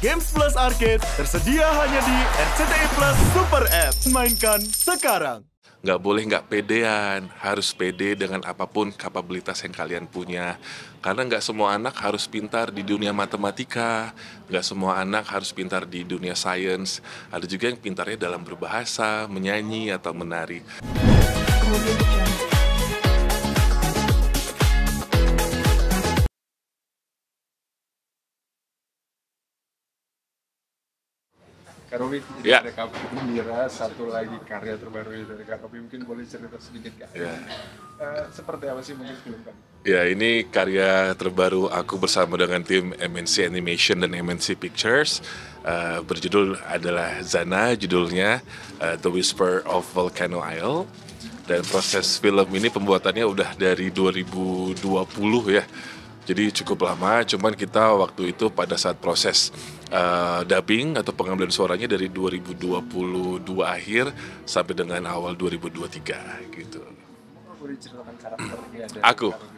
Games Plus Arcade tersedia hanya di RCTI Plus Super App. Mainkan sekarang. Nggak boleh nggak pedean, harus pede dengan apapun kapabilitas yang kalian punya. Karena nggak semua anak harus pintar di dunia matematika, nggak semua anak harus pintar di dunia sains. Ada juga yang pintarnya dalam berbahasa, menyanyi, atau menari. Kak Robi, Ya. ada Kak Mira, satu lagi karya terbaru dari Kak Robi, mungkin boleh cerita sedikit Kak? Ya. Seperti apa sih mungkin film Kak? Ya, ini karya terbaru aku bersama dengan tim MNC Animation dan MNC Pictures. Berjudul adalah Zana, judulnya The Whisper of Volcano Isle. Dan proses film ini pembuatannya udah dari 2020 ya. Jadi cukup lama, cuman kita waktu itu pada saat proses dubbing atau pengambilan suaranya dari 2022 akhir sampai dengan awal 2023 gitu. Boleh ceritakan karakternya dari Aku. Kak Robi?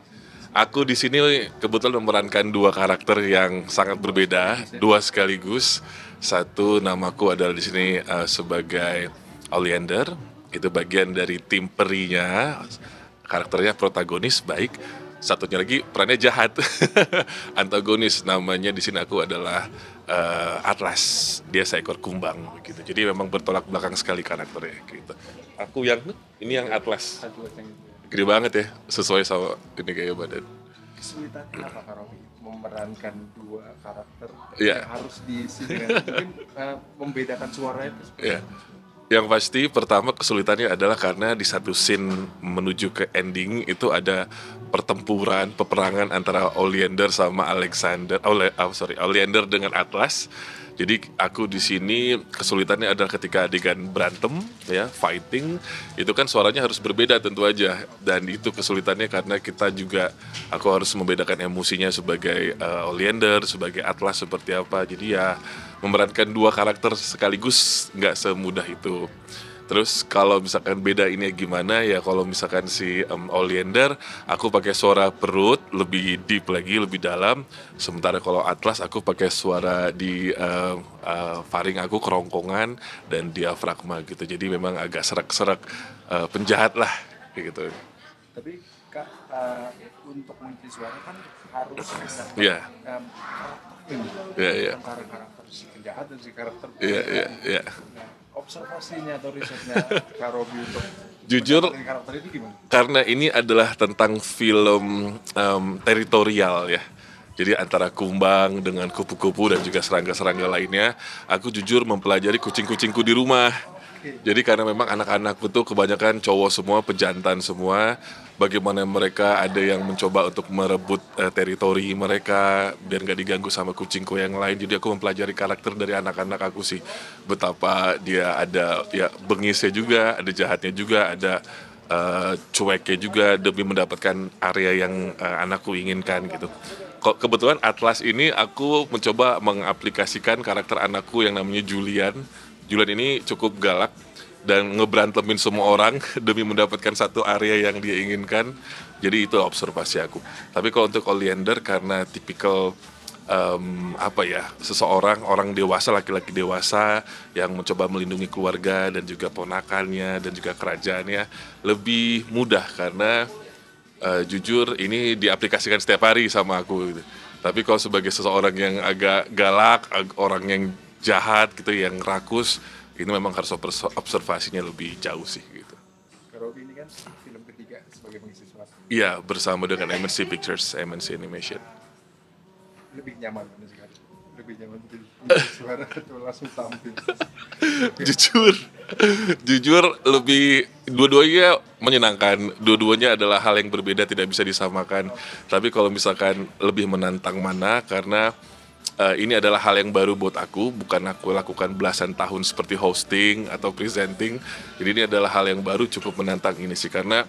Aku di sini kebetulan memerankan dua karakter yang sangat berbeda, dua sekaligus. Satu, namaku adalah di sini sebagai Oleander, itu bagian dari tim perinya, karakternya protagonis baik. Satunya lagi perannya jahat, antagonis. Namanya di sini aku adalah Atlas, dia seekor kumbang gitu. Jadi memang bertolak belakang sekali karakternya gitu. Aku yang ini yang Atlas. Satu yang itu. Gede banget ya, sesuai sama ini kayak badan. Kesulitannya apa Kak Robi? Memerankan dua karakter Iya. yang harus diisi dengan mungkin membedakan suaranya itu seperti Ya. Yang pasti pertama kesulitannya adalah karena di satu scene menuju ke ending itu ada pertempuran, peperangan antara Oleander sama Oleander dengan Atlas. Jadi aku di sini kesulitannya adalah ketika adegan berantem ya, fighting, itu kan suaranya harus berbeda tentu aja, dan itu kesulitannya karena kita juga aku harus membedakan emosinya sebagai Oleander, sebagai Atlas seperti apa. Jadi ya memerankan dua karakter sekaligus nggak semudah itu. Terus kalau misalkan beda ini gimana ya, kalau misalkan si Oleander aku pakai suara perut lebih deep lagi, lebih dalam. Sementara kalau Atlas aku pakai suara di faring aku, kerongkongan dan diafragma gitu. Jadi memang agak serak-serak, penjahat lah kayak gitu. Tapi Kak, untuk mengisi suara kan harus bisa Iya. Iya. karakter si penjahat dan si karakter Iya. Nah, observasinya atau risetnya Kak Robi untuk Jujur, mendapatkan karakter itu gimana? karena ini adalah tentang film teritorial ya. Jadi antara kumbang dengan kupu-kupu dan juga serangga-serangga lainnya, aku jujur mempelajari kucing-kucingku di rumah. Jadi karena memang anak-anakku tuh kebanyakan cowok semua, pejantan semua, bagaimana mereka ada yang mencoba untuk merebut teritori mereka biar nggak diganggu sama kucingku yang lain. Jadi aku mempelajari karakter dari anak-anak aku sih, betapa dia ada ya bengisnya juga, ada jahatnya juga, ada cueknya juga demi mendapatkan area yang anakku inginkan gitu. Kok kebetulan Atlas ini aku mencoba mengaplikasikan karakter anakku yang namanya Julian. Julian ini cukup galak dan ngeberantemin semua orang demi mendapatkan satu area yang dia inginkan. Jadi itu observasi aku. Tapi kalau untuk Oleander karena tipikal seseorang, orang dewasa, laki-laki dewasa yang mencoba melindungi keluarga dan juga ponakannya dan juga kerajaannya, lebih mudah karena jujur ini diaplikasikan setiap hari sama aku gitu. Tapi kalau sebagai seseorang yang agak galak, orang yang jahat gitu, yang rakus, ini memang harus observasinya lebih jauh sih gitu. Kak Robi ini kan film ketiga sebagai pengisi suara. Iya, bersama dengan MNC Pictures, MNC Animation. Lebih nyaman mana sekarang? Lebih nyaman mengisi suara atau langsung tampil? Jujur lebih, dua-duanya menyenangkan, dua-duanya adalah hal yang berbeda, tidak bisa disamakan. Tapi kalau misalkan lebih menantang mana, karena ini adalah hal yang baru buat aku, bukan aku lakukan belasan tahun seperti hosting atau presenting. Jadi ini adalah hal yang baru, cukup menantang ini sih, karena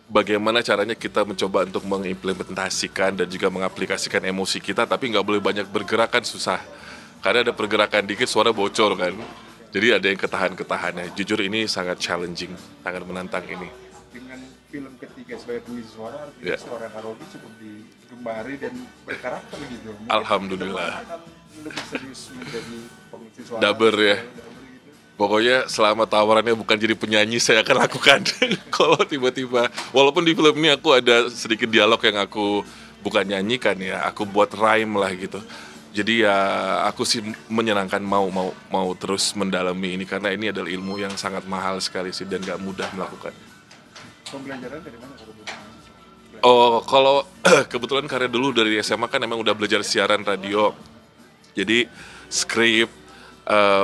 bagaimana caranya kita mencoba untuk mengimplementasikan dan juga mengaplikasikan emosi kita, tapi nggak boleh banyak bergerak kan susah. Karena ada pergerakan dikit suara bocor kan. Jadi ada yang ketahan-ketahannya. Jujur ini sangat challenging, sangat menantang ini. Dengan film ketiga sebagai pengisi suara, artinya Ya. seorang Harobi cukup digemari dan berkarakter gitu. Mungkin Alhamdulillah. ke depan akan lebih serius menjadi pengisi suara. Dubber ya. Dubber gitu. Pokoknya selama tawarannya bukan jadi penyanyi, saya akan lakukan. Kalau tiba-tiba, walaupun di film ini aku ada sedikit dialog yang aku bukan nyanyikan ya, aku buat rhyme lah gitu. Jadi ya aku sih menyenangkan mau terus mendalami ini karena ini adalah ilmu yang sangat mahal sekali sih dan gak mudah melakukan. Pembelajaran dari mana Harobi? Oh, kalau kebetulan karya dulu dari SMA kan emang udah belajar siaran radio. Jadi skrip,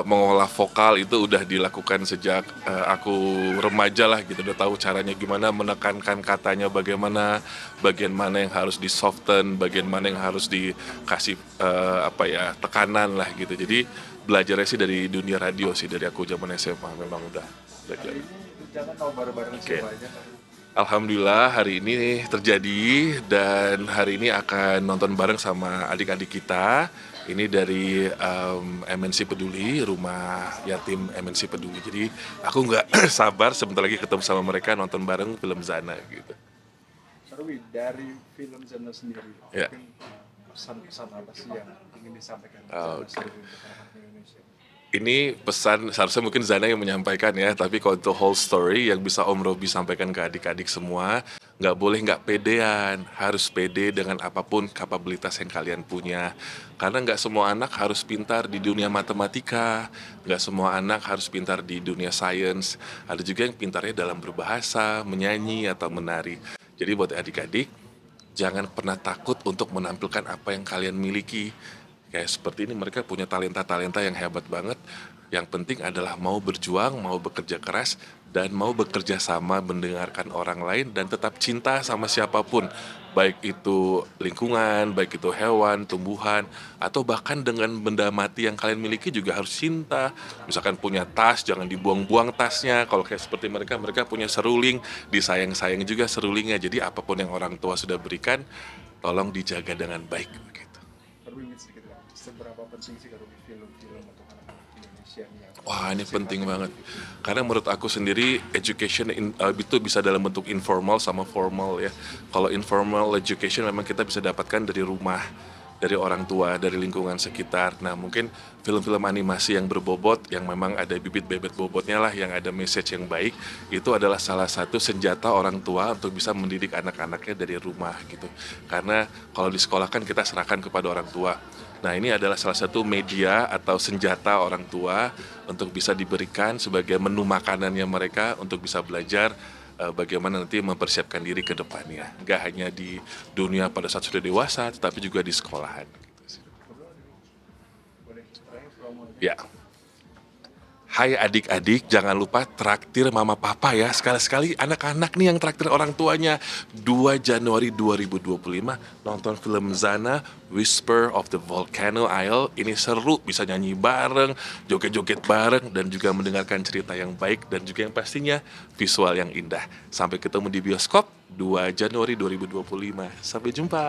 mengolah vokal itu udah dilakukan sejak aku remaja lah gitu. Udah tahu caranya gimana menekankan katanya, bagaimana, bagian mana yang harus di soften, bagian mana yang harus dikasih tekanan lah gitu. Jadi belajarnya sih dari dunia radio sih, dari aku zaman SMA memang udah belajar. Hari ini jangan mau bareng-bareng Oke. siapa aja. Alhamdulillah hari ini terjadi dan hari ini akan nonton bareng sama adik-adik kita. Ini dari MNC Peduli, rumah yatim MNC Peduli. Jadi aku nggak sabar sebentar lagi ketemu sama mereka nonton bareng film Zana gitu. Harobi, dari film Zana sendiri, Ya. mungkin pesan-pesan apa sih yang ingin disampaikan Oh, Zana sendiri untuk anak Indonesia? Ini pesan seharusnya mungkin Zana yang menyampaikan ya, tapi kalau untuk whole story yang bisa Om Robi sampaikan ke adik-adik semua, nggak boleh nggak pedean, harus pede dengan apapun kapabilitas yang kalian punya. Karena nggak semua anak harus pintar di dunia matematika, nggak semua anak harus pintar di dunia sains, ada juga yang pintarnya dalam berbahasa, menyanyi, atau menari. Jadi buat adik-adik, jangan pernah takut untuk menampilkan apa yang kalian miliki. Kayak seperti ini mereka punya talenta-talenta yang hebat banget. Yang penting adalah mau berjuang, mau bekerja keras, dan mau bekerja sama mendengarkan orang lain dan tetap cinta sama siapapun. Baik itu lingkungan, baik itu hewan, tumbuhan, atau bahkan dengan benda mati yang kalian miliki juga harus cinta. Misalkan punya tas, jangan dibuang-buang tasnya. Kalau kayak seperti mereka punya seruling, disayang-sayang juga serulingnya. Jadi apapun yang orang tua sudah berikan, tolong dijaga dengan baik. Begitu. Harobi ingin sedikit ya, seberapa penting sih Harobi film-film untuk anak-anak Indonesia ini yang Wah ini penting banget. Karena menurut aku sendiri education itu bisa dalam bentuk informal sama formal ya. Kalau informal education memang kita bisa dapatkan dari rumah, dari orang tua, dari lingkungan sekitar. Nah mungkin film-film animasi yang berbobot, yang memang ada bibit bebet bobotnya lah, yang ada message yang baik, itu adalah salah satu senjata orang tua untuk bisa mendidik anak-anaknya dari rumah gitu. Karena kalau di sekolah kan kita serahkan kepada orang tua. Nah ini adalah salah satu media atau senjata orang tua untuk bisa diberikan sebagai menu makanannya mereka untuk bisa belajar bagaimana nanti mempersiapkan diri ke depannya. Nggak hanya di dunia pada saat sudah dewasa, tetapi juga di sekolahan. boleh terakhir promo aja. Ya. Hai adik-adik, jangan lupa traktir mama papa ya. Sekali-sekali anak-anak nih yang traktir orang tuanya. 2 Januari 2025 nonton film Zana, Whisper of the Volcano Isle. Ini seru, bisa nyanyi bareng, joget-joget bareng, dan juga mendengarkan cerita yang baik dan juga yang pastinya visual yang indah. Sampai ketemu di bioskop 2 Januari 2025. Sampai jumpa.